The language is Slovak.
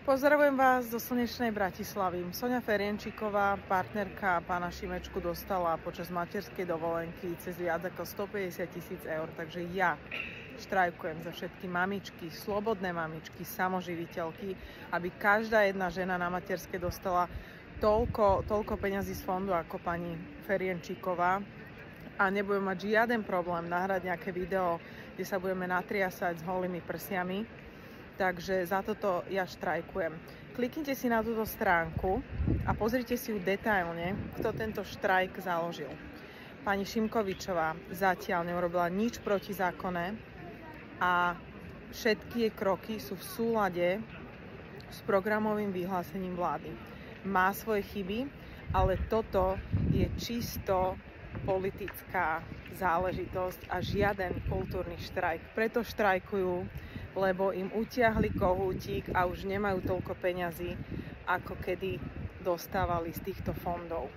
Pozdravujem vás zo slnečnej Bratislavy. Soňa Ferienčíková, partnerka pána Šimečku, dostala počas materskej dovolenky cez viac ako 150 000 eur. Takže ja štrajkujem za všetky mamičky, slobodné mamičky, samoživiteľky, aby každá jedna žena na materskej dostala toľko peňazí z fondu ako pani Ferienčíková. A nebudem mať žiaden problém nahrať nejaké video, kde sa budeme natriasať s holými prsiami. Takže za toto ja štrajkujem. Kliknite si na túto stránku a pozrite si ju detailne, kto tento štrajk založil. Pani Šimkovičová zatiaľ neurobila nič protizákonné a všetky jej kroky sú v súlade s programovým vyhlásením vlády. Má svoje chyby, ale toto je čisto politická záležitosť a žiaden kultúrny štrajk. Preto štrajkujú, lebo im utiahli kohútik a už nemajú toľko peňazí, ako kedy dostávali z týchto fondov.